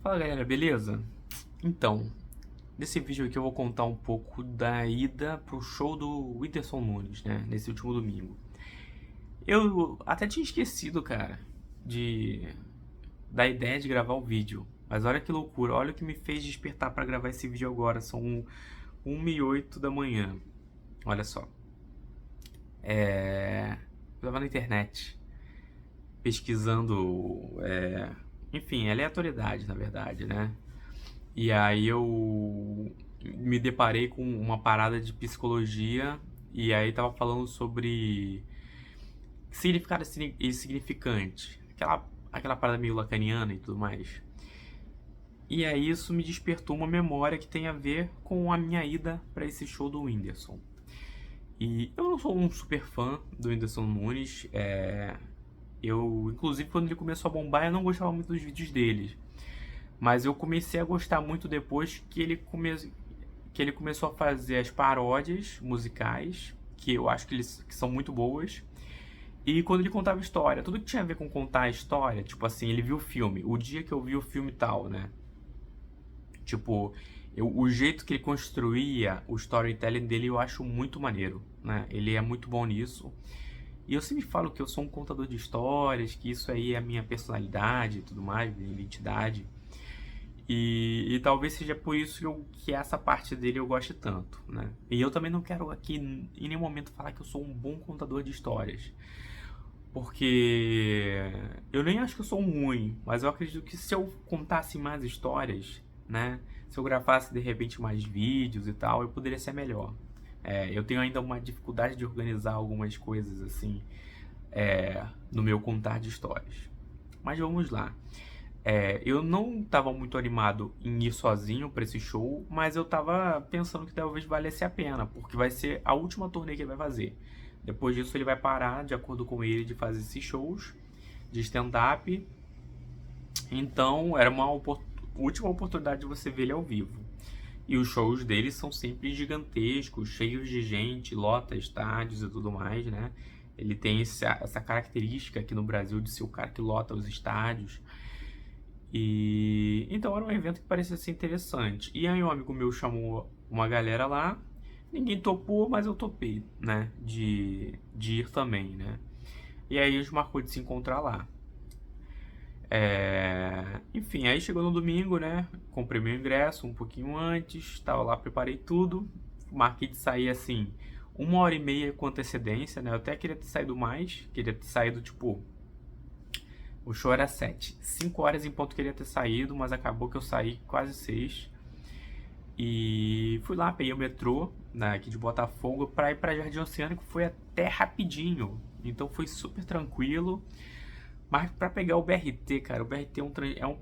Fala galera, beleza? Então, nesse vídeo aqui eu vou contar um pouco da ida pro show do Whindersson Nunes, né? Nesse último domingo. Eu até tinha esquecido, cara, de da ideia de gravar o vídeo. Mas olha que loucura, olha o que me fez despertar pra gravar esse vídeo agora. São 1h08 da manhã. Olha só. Eu tava na internet pesquisando, enfim, aleatoriedade, na verdade, né? E aí eu me deparei com uma parada de psicologia e aí tava falando sobre significado insignificante, aquela parada meio lacaniana e tudo mais. E aí isso me despertou uma memória que tem a ver com a minha ida para esse show do Whindersson. E eu não sou um super fã do Whindersson Nunes, eu inclusive quando ele começou a bombar eu não gostava muito dos vídeos dele. Mas eu comecei a gostar muito depois que ele começou a fazer as paródias musicais, que eu acho que são muito boas. E quando ele contava história, tudo que tinha a ver com contar a história, tipo assim, ele viu o filme, o dia que eu vi o filme tal, né? Tipo, o jeito que ele construía o storytelling dele eu acho muito maneiro, né? Ele é muito bom nisso. E eu sempre falo que eu sou um contador de histórias, que isso aí é a minha personalidade e tudo mais, minha identidade. E talvez seja por isso que essa parte dele eu goste tanto, né? E eu também não quero aqui em nenhum momento falar que eu sou um bom contador de histórias. Porque eu nem acho que eu sou um ruim, mas eu acredito que se eu contasse mais histórias, né? Se eu gravasse de repente mais vídeos e tal, eu poderia ser melhor. Eu tenho ainda uma dificuldade de organizar algumas coisas assim, no meu contar de histórias. Mas vamos lá. Eu não estava muito animado em ir sozinho para esse show, mas eu estava pensando que talvez valesse a pena, porque vai ser a última turnê que ele vai fazer. Depois disso, ele vai parar, de acordo com ele, de fazer esses shows de stand-up. Então, era uma última oportunidade de você ver ele ao vivo. E os shows dele são sempre gigantescos, cheios de gente, lota estádios e tudo mais, né? Ele tem essa característica aqui no Brasil de ser o cara que lota os estádios. E então era um evento que parecia ser interessante. E aí um amigo meu chamou uma galera lá, ninguém topou, mas eu topei, né? De ir também, né? E aí a gente marcou de se encontrar lá. Enfim, aí chegou no domingo, né? Comprei meu ingresso um pouquinho antes, tava lá, preparei tudo. Marquei de sair assim, 1h30 com antecedência, né? Eu até queria ter saído mais, queria ter saído tipo. O show era 7. 5 horas em ponto queria ter saído, mas acabou que eu saí quase 6. E fui lá, peguei o metrô, né, aqui de Botafogo, pra ir pra Jardim Oceânico. Foi até rapidinho, então foi super tranquilo. Mas pra pegar o BRT, cara, o BRT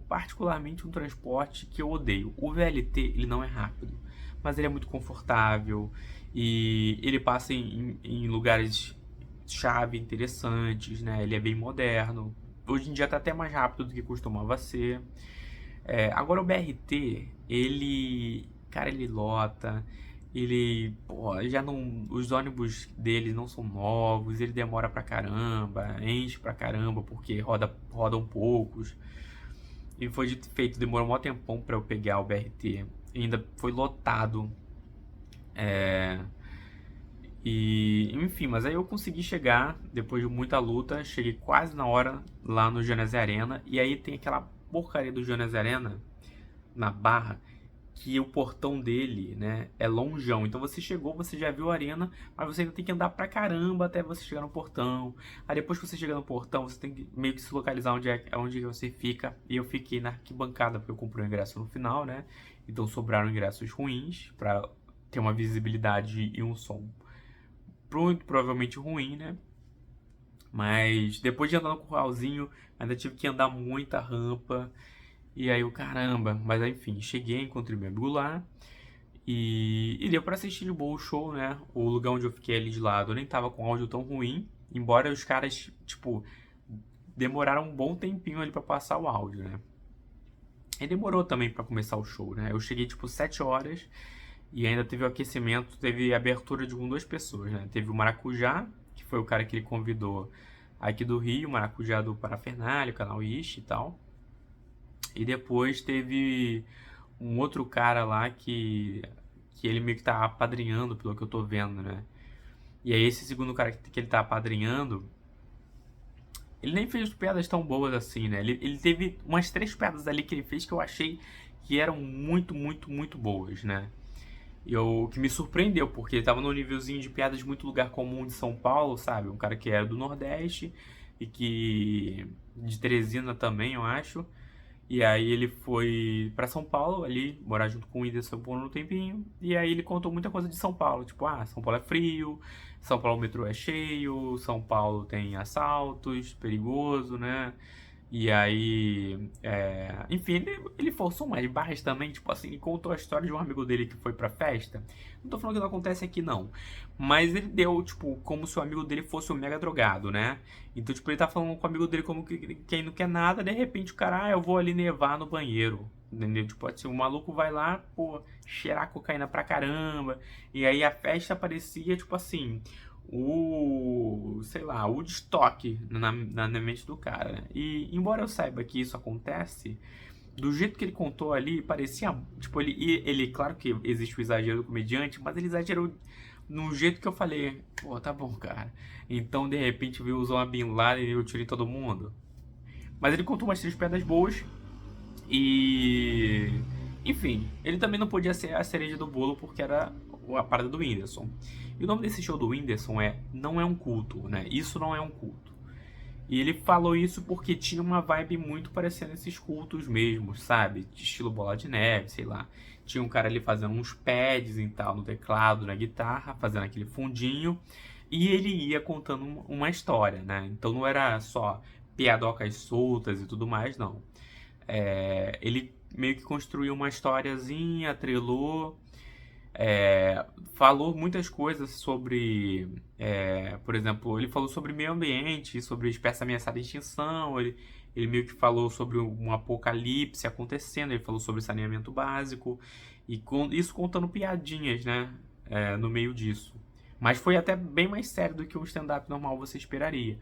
particularmente um transporte que eu odeio. O VLT, ele não é rápido, mas ele é muito confortável e ele passa em lugares chave interessantes, né? Ele é bem moderno. Hoje em dia tá até mais rápido do que costumava ser. Agora o BRT, cara, ele lota, pô, já não, os ônibus dele não são novos, ele demora pra caramba, enche pra caramba porque rodam poucos. E foi dito e feito, demorou um tempão pra eu pegar o BRT. E ainda foi lotado. E, enfim, mas aí eu consegui chegar, depois de muita luta, cheguei quase na hora lá no Jones Arena. E aí tem aquela porcaria do Jones Arena, na Barra, que o portão dele, né, é longeão. Então você chegou, você já viu a arena, mas você ainda tem que andar pra caramba até você chegar no portão. Aí depois que você chega no portão, você tem que meio que se localizar onde você fica. E eu fiquei na arquibancada, porque eu comprei o ingresso no final, né? Então sobraram ingressos ruins pra ter uma visibilidade e um som muito provavelmente ruim, né? Mas depois de andar no curralzinho, ainda tive que andar muita rampa. E aí o caramba, mas enfim, cheguei, encontrei meu amigo lá. E deu pra assistir de boa o show, né? O lugar onde eu fiquei ali de lado, eu nem tava com áudio tão ruim. Embora os caras, tipo, demoraram um bom tempinho ali pra passar o áudio, né? E demorou também pra começar o show, né? Eu cheguei tipo 7 horas e ainda teve o aquecimento, teve abertura de duas pessoas, né? Teve o Maracujá, que foi o cara que ele convidou aqui do Rio, o Maracujá do Parafernália, o canal Ishi e tal. E depois teve um outro cara lá que ele meio que tá apadrinhando, pelo que eu tô vendo, né? E aí esse segundo cara que ele tá apadrinhando, ele nem fez piadas tão boas assim, né? Ele teve umas 3 piadas ali que ele fez que eu achei que eram muito, muito, muito boas, né? O que me surpreendeu, porque ele tava num nívelzinho de piadas muito lugar comum de São Paulo, sabe? Um cara que era do Nordeste e que... de Teresina também, eu acho. E aí ele foi pra São Paulo ali, morar junto com o Whindersson por um tempinho. E aí ele contou muita coisa de São Paulo. Tipo, São Paulo é frio, São Paulo o metrô é cheio, São Paulo tem assaltos, perigoso, né? E aí, enfim, ele forçou umas barras também, tipo assim, ele contou a história de um amigo dele que foi pra festa. Não tô falando que não acontece aqui, não. Mas ele deu, tipo, como se o amigo dele fosse um mega drogado, né? Então, tipo, ele tá falando com o amigo dele como que quem não quer nada, de repente o cara, eu vou ali nevar no banheiro. Entendeu? Tipo assim, o maluco vai lá, pô, cheirar cocaína pra caramba. E aí a festa parecia, tipo assim, sei lá, o Woodstock na mente do cara, né? E embora eu saiba que isso acontece, do jeito que ele contou ali, parecia, tipo, claro que existe o exagero do comediante, mas ele exagerou no jeito que eu falei, pô, tá bom, cara. Então, de repente, veio usar uma Bin Laden e eu tirei todo mundo. Mas ele contou umas 3 piadas boas e... Enfim, ele também não podia ser a cereja do bolo porque era a parada do Whindersson. E o nome desse show do Whindersson é Não É Um Culto, né? Isso não é um culto. E ele falou isso porque tinha uma vibe muito parecendo esses cultos mesmo, sabe? De estilo Bola de Neve, sei lá. Tinha um cara ali fazendo uns pads e tal no teclado, na guitarra, fazendo aquele fundinho. E ele ia contando uma história, né? Então não era só piadocas soltas e tudo mais, não. Ele meio que construiu uma historiazinha, atrelou, falou muitas coisas sobre, por exemplo, ele falou sobre meio ambiente, sobre espécie ameaçada de extinção, ele meio que falou sobre um apocalipse acontecendo, ele falou sobre saneamento básico, e isso contando piadinhas, né, no meio disso. Mas foi até bem mais sério do que um stand-up normal você esperaria.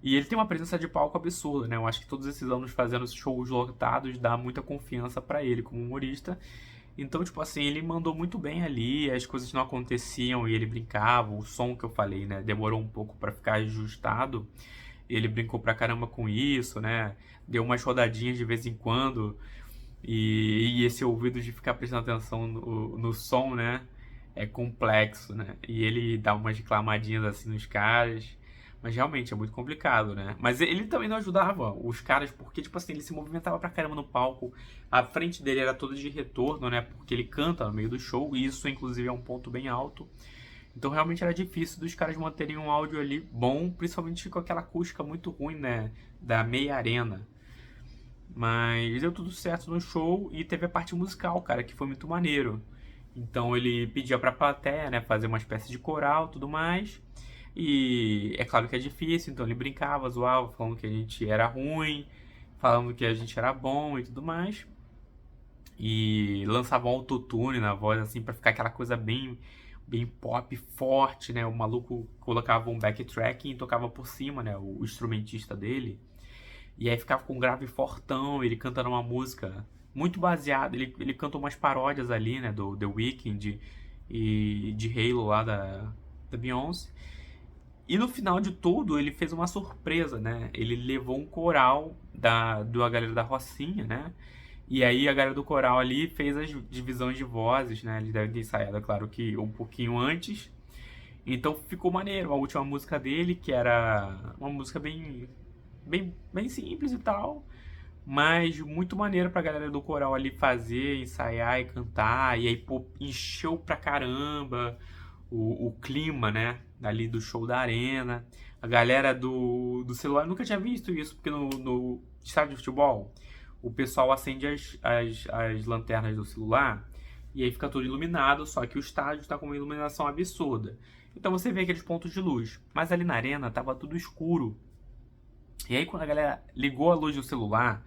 E ele tem uma presença de palco absurda, né? Eu acho que todos esses anos fazendo shows lotados dá muita confiança pra ele como humorista. Então, tipo assim, ele mandou muito bem ali, as coisas não aconteciam e ele brincava, o som que eu falei, né, demorou um pouco pra ficar ajustado. Ele brincou pra caramba com isso, né? Deu umas rodadinhas de vez em quando. E esse ouvido de ficar prestando atenção no som, né? É complexo, né? E ele dá umas reclamadinhas assim nos caras. Mas realmente é muito complicado, né? Mas ele também não ajudava os caras, porque, tipo assim, ele se movimentava pra caramba no palco. A frente dele era toda de retorno, né? Porque ele canta no meio do show, e isso, inclusive, é um ponto bem alto. Então, realmente era difícil dos caras manterem um áudio ali bom, principalmente com aquela acústica muito ruim, né? Da meia arena. Mas deu tudo certo no show e teve a parte musical, cara, que foi muito maneiro. Então ele pedia pra plateia, né, fazer uma espécie de coral e tudo mais. E é claro que é difícil, então ele brincava, zoava, falando que a gente era ruim, falando que a gente era bom e tudo mais. E lançava um autotune na voz, assim, pra ficar aquela coisa bem, bem pop, forte, né? O maluco colocava um backtracking e tocava por cima, né? O instrumentista dele. E aí ficava com um grave fortão, ele cantando uma música muito baseada. Ele cantou umas paródias ali, né? Do The Weeknd e de Halo lá da Beyoncé. E no final de tudo, ele fez uma surpresa, né? Ele levou um coral da galera da Rocinha, né? E aí a galera do coral ali fez as divisões de vozes, né? Eles devem ter ensaiado, é claro que um pouquinho antes. Então ficou maneiro. A última música dele, que era uma música bem, bem, bem simples e tal, mas muito maneiro pra galera do coral ali fazer, ensaiar e cantar. E aí, pô, encheu pra caramba o clima, né? Ali do show da arena. A galera do celular, eu nunca tinha visto isso, porque no estádio de futebol, o pessoal acende as lanternas do celular e aí fica tudo iluminado, só que o estádio está com uma iluminação absurda. Então você vê aqueles pontos de luz. Mas ali na arena tava tudo escuro. E aí quando a galera ligou a luz do celular,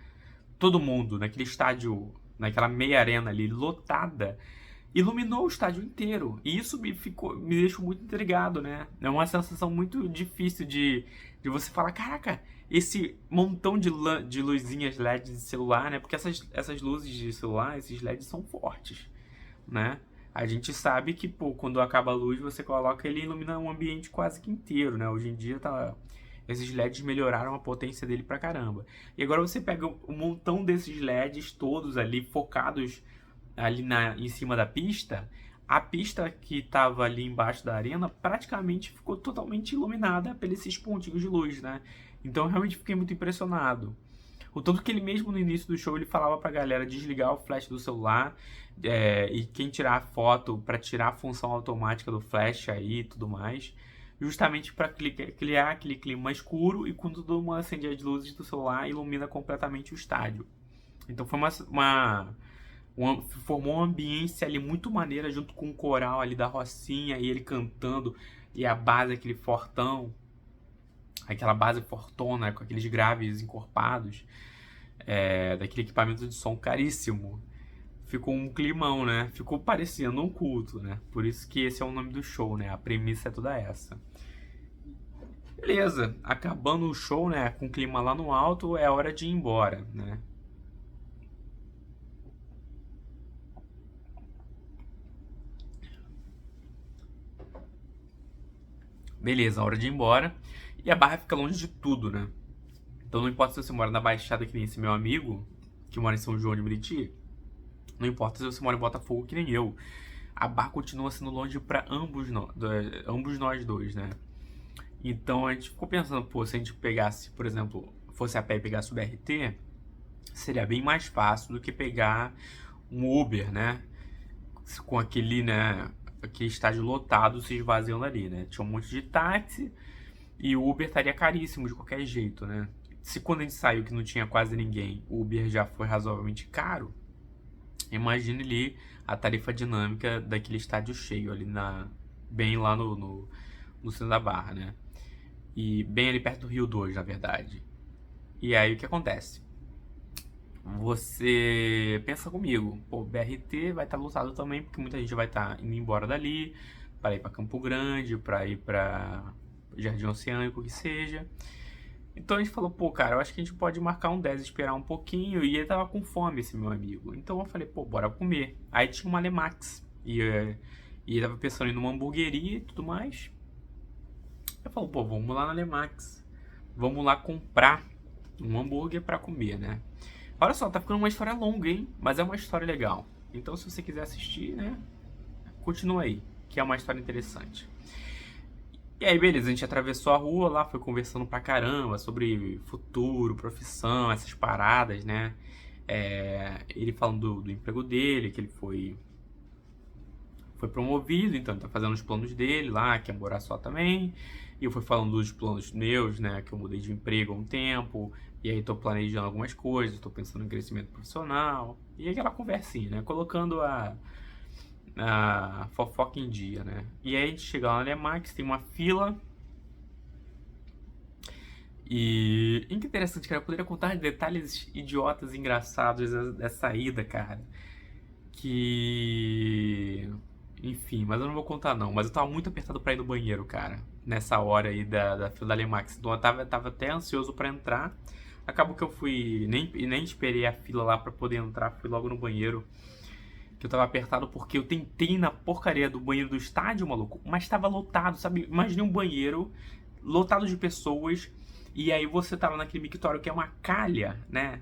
todo mundo naquele estádio, naquela meia arena ali, lotada, iluminou o estádio inteiro. E isso me deixou muito intrigado, né? É uma sensação muito difícil de De você falar, caraca, esse montão de luzinhas LED de celular, né? Porque essas luzes de celular, esses LEDs são fortes, né? A gente sabe que, pô, quando acaba a luz, você coloca ele e ilumina um ambiente quase que inteiro, né? Hoje em dia esses LEDs melhoraram a potência dele pra caramba. E agora você pega um montão desses LEDs todos ali focados ali em cima da pista. A pista que estava ali embaixo da arena praticamente ficou totalmente iluminada pelos esses pontinhos de luz, né? Então eu realmente fiquei muito impressionado. O tanto que ele mesmo no início do show ele falava pra galera desligar o flash do celular e quem tirar a foto para tirar a função automática do flash aí e tudo mais, justamente para criar aquele clima escuro e quando todo mundo acende as luzes do celular ilumina completamente o estádio. Então foi formou uma ambiência ali muito maneira junto com o coral ali da Rocinha e ele cantando e a base aquele fortão, aquela base fortona com aqueles graves encorpados, daquele equipamento de som caríssimo. Ficou um climão, né? Ficou parecendo um culto, né? Por isso que esse é o nome do show, né? A premissa é toda essa. Beleza, acabando o show, né? Com o clima lá no alto, é hora de ir embora, né? Beleza, hora de ir embora. E a Barra fica longe de tudo, né? Então não importa se você mora na Baixada, que nem esse meu amigo, que mora em São João de Meriti. Não importa se você mora em Botafogo, que nem eu. A Barra continua sendo longe pra ambos nós dois, né? Então a gente ficou pensando, pô, se a gente pegasse, por exemplo, fosse a pé e pegasse o BRT, seria bem mais fácil do que pegar um Uber, né? Com aquele, né, aquele estádio lotado se esvaziando ali, né? Tinha um monte de táxi e o Uber estaria caríssimo de qualquer jeito, né? Se quando a gente saiu que não tinha quase ninguém, o Uber já foi razoavelmente caro, imagine ali a tarifa dinâmica daquele estádio cheio ali bem lá no centro da Barra, né? E bem ali perto do Rio 2, na verdade. E aí o que acontece? Você pensa comigo, pô, BRT vai estar lotado também, porque muita gente vai estar indo embora dali, para ir para Campo Grande, para ir para Jardim Oceânico, que seja. Então a gente falou, pô, cara, eu acho que a gente pode marcar um 10, esperar um pouquinho, e ele tava com fome, esse meu amigo. Então eu falei, pô, bora comer. Aí tinha uma Lemax, e ele tava pensando em ir numa hamburgueria e tudo mais. Eu falei, pô, vamos lá na Lemax, vamos lá comprar um hambúrguer para comer, né? Olha só, tá ficando uma história longa, hein? Mas é uma história legal. Então, se você quiser assistir, né? Continua aí, que é uma história interessante. E aí, beleza, a gente atravessou a rua lá, foi conversando pra caramba sobre futuro, profissão, essas paradas, né? Ele falando do emprego dele, que ele foi promovido, então ele tá fazendo os planos dele lá, que é morar só também. E eu fui falando dos planos meus, né? Que eu mudei de emprego há um tempo. E aí tô planejando algumas coisas, tô pensando em crescimento profissional. E aquela conversinha, né? Colocando a fofoca em dia, né? E aí a gente chega lá na Lemax, tem uma fila. E que interessante, cara. Eu poderia contar detalhes idiotas, engraçados dessa ida, cara. Enfim, mas eu não vou contar não. Mas eu tava muito apertado pra ir no banheiro, cara. Nessa hora aí da fila da Lemax. Então eu tava até ansioso pra entrar. Acabou que eu fui... Nem esperei a fila lá pra poder entrar. Fui logo no banheiro. Que eu tava apertado porque eu tentei na porcaria do banheiro do estádio, maluco. Mas tava lotado, sabe? Imagine um banheiro lotado de pessoas. E aí você tava naquele mictório que é uma calha, né?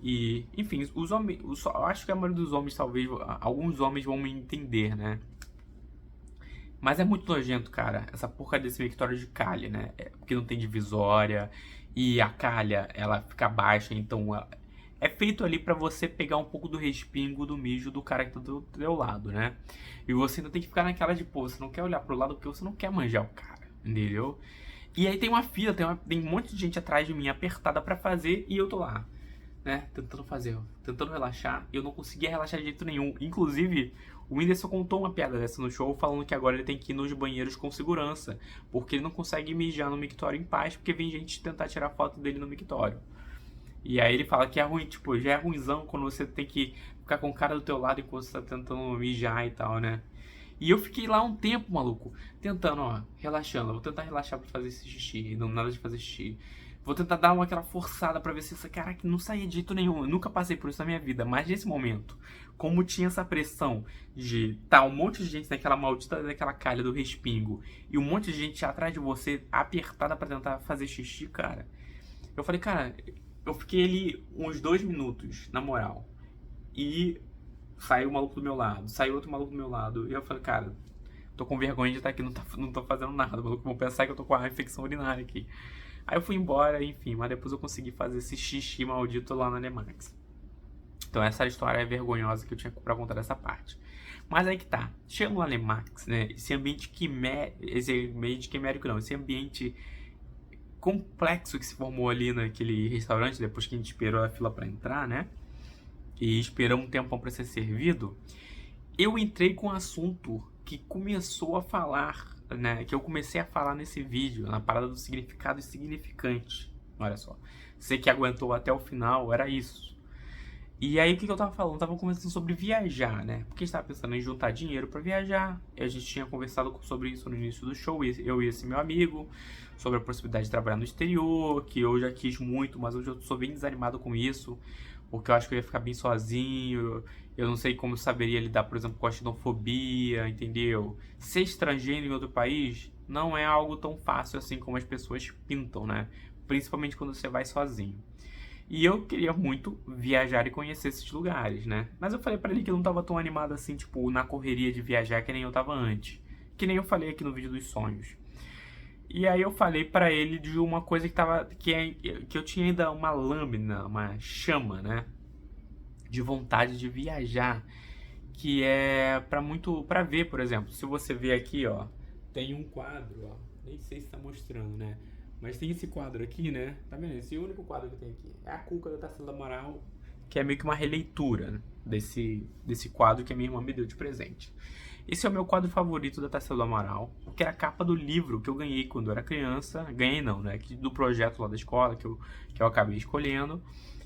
E, enfim, os homens... Eu acho que a maioria dos homens, talvez... Alguns homens vão me entender, né? Mas é muito nojento, cara, essa porcaria desse mictório de calha, né? Porque não tem divisória e a calha, ela fica baixa, então é feito ali pra você pegar um pouco do respingo do mijo do cara que tá do teu lado, né? E você ainda tem que ficar naquela de, pô, você não quer olhar pro lado porque você não quer manjar o cara, entendeu? E aí tem uma fila, tem um monte de gente atrás de mim apertada pra fazer e eu tô lá, né? Tentando relaxar. Eu não conseguia relaxar de jeito nenhum. Inclusive, o Whindersson contou uma piada dessa no show, falando que agora ele tem que ir nos banheiros com segurança, porque ele não consegue mijar no mictório em paz, porque vem gente tentar tirar foto dele no mictório. E aí ele fala que é ruim, tipo, já é ruimzão quando você tem que ficar com o cara do teu lado enquanto você tá tentando mijar e tal, né? E eu fiquei lá um tempo, maluco, tentando, ó, relaxando. Vou tentar relaxar pra fazer esse xixi, não nada de fazer xixi. Vou tentar dar aquela forçada pra ver se essa cara que não saía de jeito nenhum. Eu nunca passei por isso na minha vida, mas nesse momento, como tinha essa pressão de tá um monte de gente naquela maldita daquela calha do respingo e um monte de gente atrás de você apertada pra tentar fazer xixi, cara. Eu falei, cara, eu fiquei ali uns 2 minutos, na moral. E saiu um maluco do meu lado, saiu outro maluco do meu lado. E eu falei, cara, tô com vergonha de estar aqui, não tô fazendo nada. Os malucos vão pensar que eu tô com a infecção urinária aqui. Aí eu fui embora, enfim, mas depois eu consegui fazer esse xixi maldito lá na Lemax. Então essa história é vergonhosa que eu tinha pra contar dessa parte. Mas aí que tá, chegando lá na Lemax, né, esse ambiente quimérico não, esse ambiente complexo que se formou ali naquele restaurante, depois que a gente esperou a fila pra entrar, né, e esperamos um tempão pra ser servido, eu entrei com um assunto que começou a falar, né, que eu comecei a falar nesse vídeo, na parada do significado e significante. Olha só, você que aguentou até o final, era isso. E aí o que eu tava falando? Eu tava conversando sobre viajar, né? Porque a gente tava pensando em juntar dinheiro pra viajar. E a gente tinha conversado sobre isso no início do show, eu e esse meu amigo, sobre a possibilidade de trabalhar no exterior, que eu já quis muito, mas hoje eu sou bem desanimado com isso, porque eu acho que eu ia ficar bem sozinho, eu não sei como eu saberia lidar, por exemplo, com a xenofobia, entendeu? Ser estrangeiro em outro país não é algo tão fácil assim como as pessoas pintam, né? Principalmente quando você vai sozinho. E eu queria muito viajar e conhecer esses lugares, né? Mas eu falei pra ele que eu não tava tão animado assim, tipo, na correria de viajar que nem eu tava antes. Que nem eu falei aqui no vídeo dos sonhos. E aí eu falei pra ele de uma coisa que eu tinha ainda uma lâmina, uma chama, né? De vontade de viajar. Que é pra ver, por exemplo. Se você ver aqui, ó, tem um quadro, ó. Nem sei se tá mostrando, né? Mas tem esse quadro aqui, né? Tá vendo? Esse único quadro que tem aqui. É a Cuca da Tarsila do Amaral, que é meio que uma releitura, né, desse quadro que a minha irmã me deu de presente. Esse é o meu quadro favorito da Tarsila do Amaral, que é a capa do livro que eu ganhei quando eu era criança. Ganhei não, né? Do projeto lá da escola, que eu acabei escolhendo.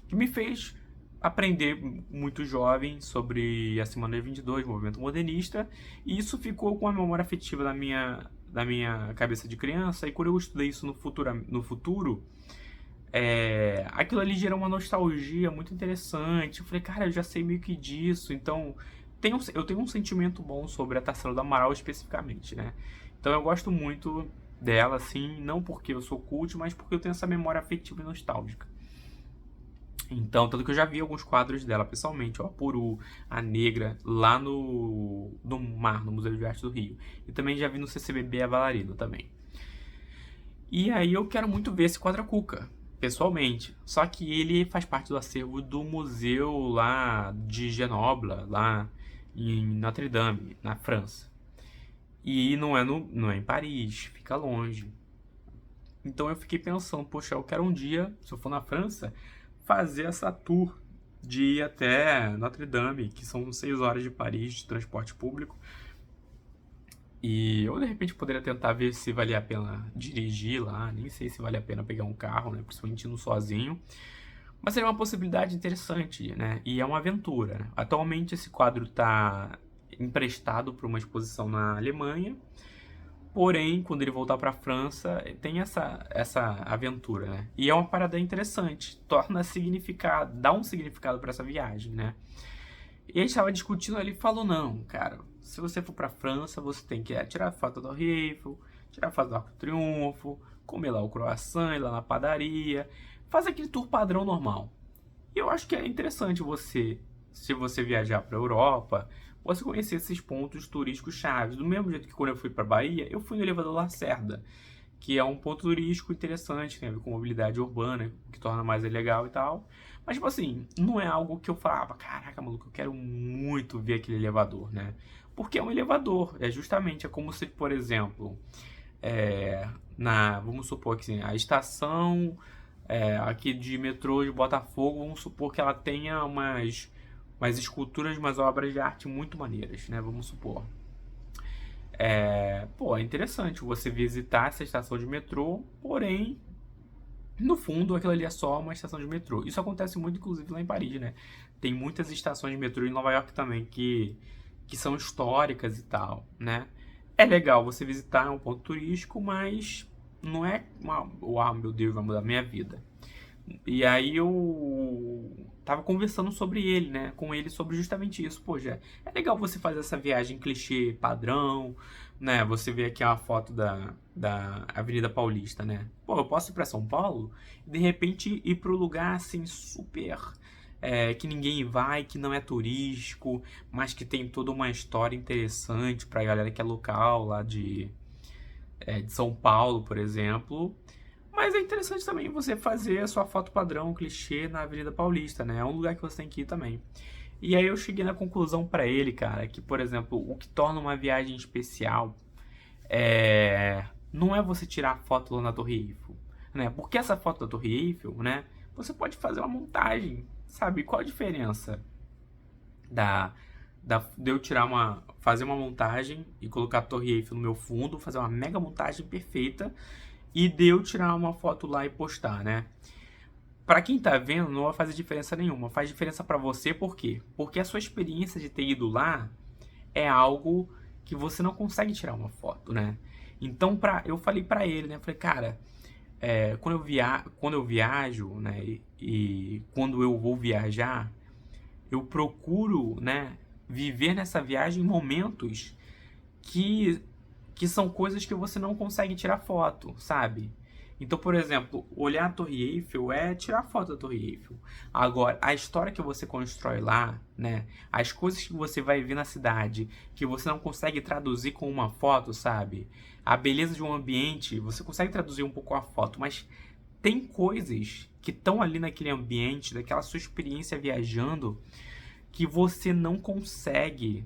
Que me fez aprender muito jovem sobre a Semana 22, movimento modernista. E isso ficou com a memória afetiva da minha cabeça de criança, e quando eu estudei isso no futuro, aquilo ali gerou uma nostalgia muito interessante. Eu falei, cara, eu já sei meio que disso, então eu tenho um sentimento bom sobre a Tarsila do Amaral especificamente, né? Então eu gosto muito dela, assim, não porque eu sou cult, mas porque eu tenho essa memória afetiva e nostálgica. Então, tanto que eu já vi alguns quadros dela pessoalmente, ó, a Puru, a Negra, lá no Mar, no Museu de Arte do Rio. E também já vi no CCBB a Valarino também. E aí eu quero muito ver esse quadro Cuca, pessoalmente. Só que ele faz parte do acervo do museu lá de Grenoble, lá em Notre Dame, na França. E não é em Paris, fica longe. Então eu fiquei pensando, poxa, eu quero um dia, se eu for na França, fazer essa tour de ir até Notre Dame, que são 6 horas de Paris de transporte público. E eu de repente poderia tentar ver se valia a pena dirigir lá, nem sei se vale a pena pegar um carro, né, principalmente indo sozinho. Mas seria uma possibilidade interessante, né? E é uma aventura, né? Atualmente esse quadro está emprestado para uma exposição na Alemanha. Porém, quando ele voltar para a França, tem essa aventura, né? E é uma parada interessante, torna significado, dá um significado para essa viagem, né? E a gente estava discutindo, ele falou, não, cara, se você for para a França, você tem que tirar foto do Eiffel, tirar foto do Arco do Triunfo, comer lá o croissant, ir lá na padaria, fazer aquele tour padrão normal. E eu acho que é interessante você, se você viajar para a Europa, você conhecer esses pontos turísticos chaves. Do mesmo jeito que quando eu fui para Bahia, eu fui no Elevador Lacerda, que é um ponto turístico interessante, tem a ver com mobilidade urbana, que torna mais legal e tal. Mas, tipo assim, não é algo que eu falava, caraca, maluco, eu quero muito ver aquele elevador, né? Porque é um elevador, é como se, por exemplo, vamos supor que assim, a estação aqui de metrô de Botafogo, vamos supor que ela tenha umas esculturas, umas obras de arte muito maneiras, né? Vamos supor. É interessante você visitar essa estação de metrô, porém, no fundo, aquilo ali é só uma estação de metrô. Isso acontece muito, inclusive, lá em Paris, né? Tem muitas estações de metrô em Nova York também, que que são históricas e tal, né? É legal você visitar um ponto turístico, mas não é uau, meu Deus, vai mudar minha vida. E aí eu tava conversando sobre ele, né? Com ele sobre justamente isso. Poxa, é legal você fazer essa viagem clichê padrão, né? Você vê aqui uma foto da Avenida Paulista, né? Pô, eu posso ir pra São Paulo e de repente ir pro lugar assim super. Que ninguém vai, que não é turístico, mas que tem toda uma história interessante pra galera que é local lá de São Paulo, por exemplo. Mas é interessante também você fazer a sua foto padrão, clichê, na Avenida Paulista, né? É um lugar que você tem que ir também. E aí eu cheguei na conclusão pra ele, cara, que, por exemplo, o que torna uma viagem especial não é você tirar foto lá na Torre Eiffel, né? Porque essa foto da Torre Eiffel, né? Você pode fazer uma montagem, sabe? Qual a diferença da, de eu fazer uma montagem e colocar a Torre Eiffel no meu fundo, fazer uma mega montagem perfeita e de eu tirar uma foto lá e postar, né? Pra quem tá vendo, não vai fazer diferença nenhuma. Faz diferença pra você, por quê? Porque a sua experiência de ter ido lá é algo que você não consegue tirar uma foto, né? Então, eu falei pra ele, né? Falei, cara, quando eu viajo, né? E quando eu vou viajar, eu procuro, né? Viver nessa viagem momentos que, que são coisas que você não consegue tirar foto, sabe? Então, por exemplo, olhar a Torre Eiffel é tirar foto da Torre Eiffel. Agora, a história que você constrói lá, né? As coisas que você vai ver na cidade, que você não consegue traduzir com uma foto, sabe? A beleza de um ambiente, você consegue traduzir um pouco a foto, mas tem coisas que estão ali naquele ambiente, daquela sua experiência viajando, que você não consegue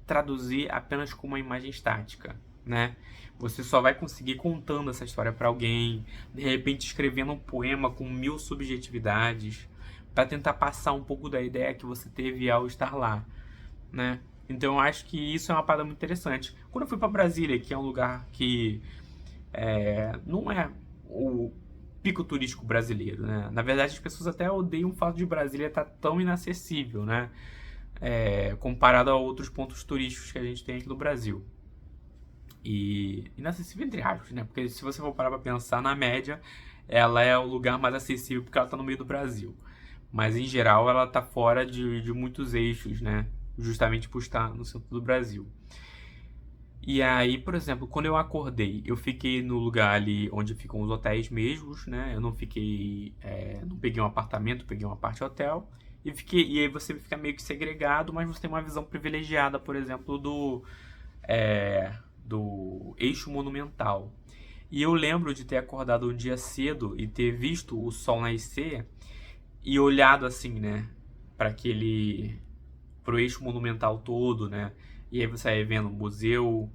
traduzir apenas com uma imagem estática, né? Você só vai conseguir contando essa história para alguém, de repente escrevendo um poema com 1000 subjetividades, para tentar passar um pouco da ideia que você teve ao estar lá, né? Então eu acho que isso é uma parada muito interessante. Quando eu fui para Brasília, que é um lugar que não é o pico turístico brasileiro, né? Na verdade, as pessoas até odeiam o fato de Brasília estar tão inacessível, né? Comparado a outros pontos turísticos que a gente tem aqui no Brasil. E inacessível entre aspas, né? Porque se você for parar pra pensar, na média, ela é o lugar mais acessível porque ela tá no meio do Brasil. Mas em geral ela tá fora de muitos eixos, né? Justamente por estar no centro do Brasil. E aí, por exemplo, quando eu acordei, eu fiquei no lugar ali onde ficam os hotéis mesmos, né? Eu não fiquei, não peguei um apartamento, peguei uma parte hotel e aí você fica meio que segregado, mas você tem uma visão privilegiada, por exemplo, do eixo monumental. E eu lembro de ter acordado um dia cedo e ter visto o sol nascer e olhado assim, né, para pro eixo monumental todo, né? E aí você vai vendo o museu,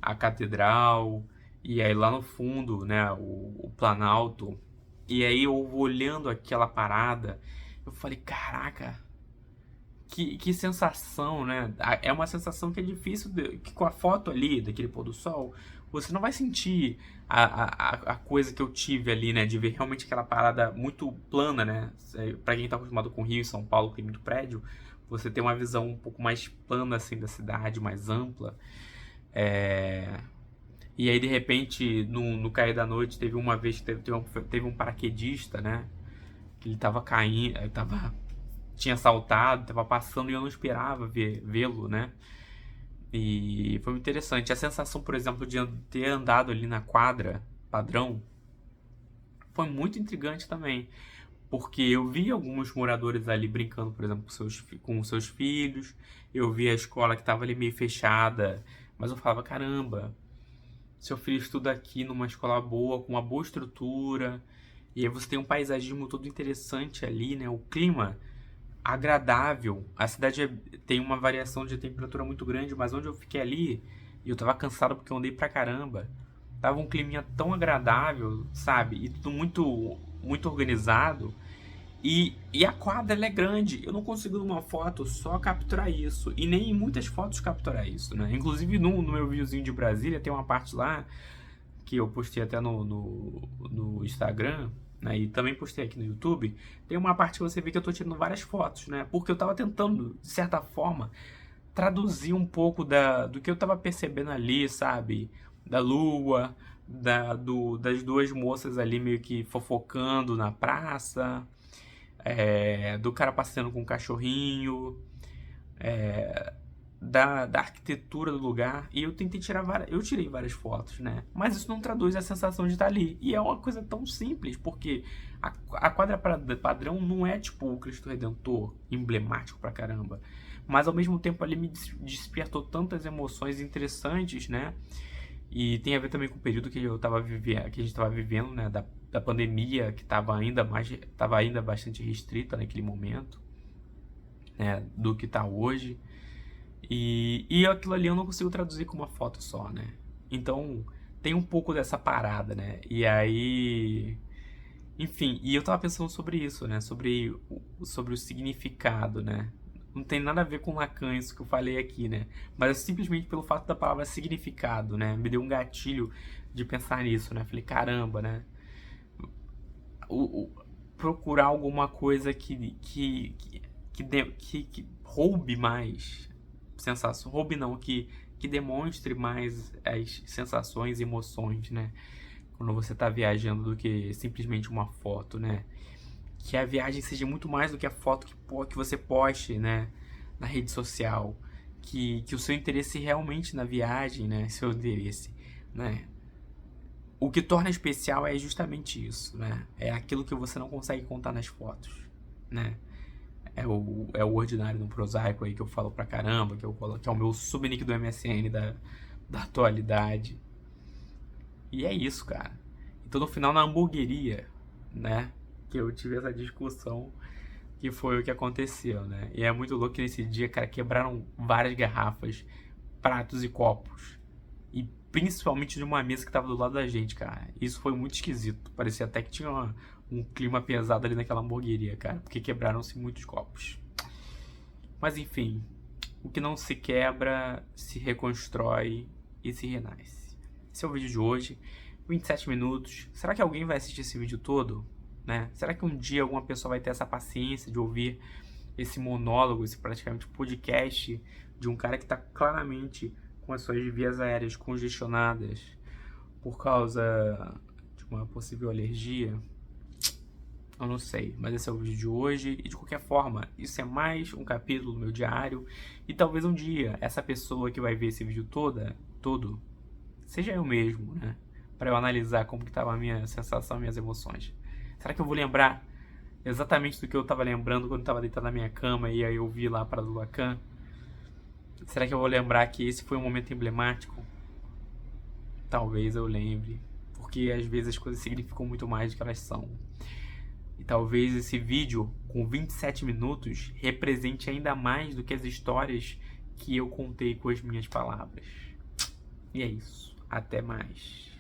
a catedral, e aí lá no fundo, né, o Planalto. E aí eu olhando aquela parada, eu falei, caraca, que sensação, né? É uma sensação que é difícil, que com a foto ali, daquele pôr do sol, você não vai sentir a coisa que eu tive ali, né? De ver realmente aquela parada muito plana, né? Pra quem tá acostumado com Rio e São Paulo, que tem muito prédio, você tem uma visão um pouco mais plana, assim, da cidade, mais ampla. E aí, de repente, no cair da noite, teve uma vez que teve um paraquedista, né? Que ele tava caindo, tinha saltado, tava passando e eu não esperava vê-lo, né? E foi muito interessante. A sensação, por exemplo, de ter andado ali na quadra padrão foi muito intrigante também. Porque eu vi alguns moradores ali brincando, por exemplo, com seus filhos. Eu vi a escola que estava ali meio fechada. Mas eu falava, caramba, seu filho estuda aqui numa escola boa, com uma boa estrutura. E aí você tem um paisagismo todo interessante ali, né? O clima agradável. A cidade tem uma variação de temperatura muito grande, mas onde eu fiquei ali, e eu tava cansado porque eu andei pra caramba, tava um climinha tão agradável, sabe? E tudo muito, muito organizado. E a quadra ela é grande. Eu não consigo numa foto só capturar isso. E nem em muitas fotos capturar isso, né? Inclusive no meu videozinho de Brasília tem uma parte lá que eu postei até no Instagram, né? E também postei aqui no YouTube. Tem uma parte que você vê que eu tô tirando várias fotos, né? Porque eu tava tentando, de certa forma, traduzir um pouco do que eu tava percebendo ali, sabe? Da lua, das duas moças ali meio que fofocando na praça, do cara passeando com um cachorrinho, da arquitetura do lugar. E eu tentei tirar eu tirei várias fotos, né? Mas isso não traduz a sensação de estar ali. E é uma coisa tão simples, porque a quadra padrão não é tipo o Cristo Redentor, emblemático pra caramba. Mas ao mesmo tempo ali me despertou tantas emoções interessantes, né? E tem a ver também com o período que eu tava vivendo, que a gente tava vivendo, né? Da pandemia, que tava ainda bastante restrita naquele momento, né? Do que tá hoje. E aquilo ali eu não consigo traduzir com uma foto só, né? Então tem um pouco dessa parada, né? E aí. Enfim, e eu tava pensando sobre isso, né? Sobre o significado, né? Não tem nada a ver com Lacan isso que eu falei aqui, né? Mas é simplesmente pelo fato da palavra significado, né? Me deu um gatilho de pensar nisso, né? Falei, caramba, né? O, o- Procurar alguma coisa que roube mais sensação, roube não, que demonstre mais as sensações e emoções, né? Quando você tá viajando do que simplesmente uma foto, né? Que a viagem seja muito mais do que a foto que você poste, né? Na rede social. Que o seu interesse realmente na viagem, né? Seu interesse, né? O que torna especial é justamente isso, né? É aquilo que você não consegue contar nas fotos, né? É o ordinário no prosaico aí que eu falo pra caramba, que é o meu subnick do MSN da atualidade. E é isso, cara. Então no final na hamburgueria, né? Que eu tive essa discussão que foi o que aconteceu, né? E é muito louco que nesse dia, cara, quebraram várias garrafas, pratos e copos. E principalmente de uma mesa que tava do lado da gente, cara. Isso foi muito esquisito. Parecia até que tinha um clima pesado ali naquela hamburgueria, cara. Porque quebraram-se muitos copos. Mas enfim, o que não se quebra, se reconstrói e se renasce. Esse é o vídeo de hoje. 27 minutos. Será que alguém vai assistir esse vídeo todo? Né? Será que um dia alguma pessoa vai ter essa paciência de ouvir esse monólogo, esse praticamente podcast de um cara que está claramente com as suas vias aéreas congestionadas por causa de uma possível alergia? Eu não sei, mas esse é o vídeo de hoje. E de qualquer forma, isso é mais um capítulo do meu diário. E talvez um dia essa pessoa que vai ver esse vídeo todo seja eu mesmo, né? Para eu analisar como que estava a minha sensação, minhas emoções. Será que eu vou lembrar exatamente do que eu estava lembrando quando estava deitado na minha cama e aí eu vi lá para do Lacan? Será que eu vou lembrar que esse foi um momento emblemático? Talvez eu lembre, porque às vezes as coisas significam muito mais do que elas são. E talvez esse vídeo com 27 minutos represente ainda mais do que as histórias que eu contei com as minhas palavras. E é isso. Até mais.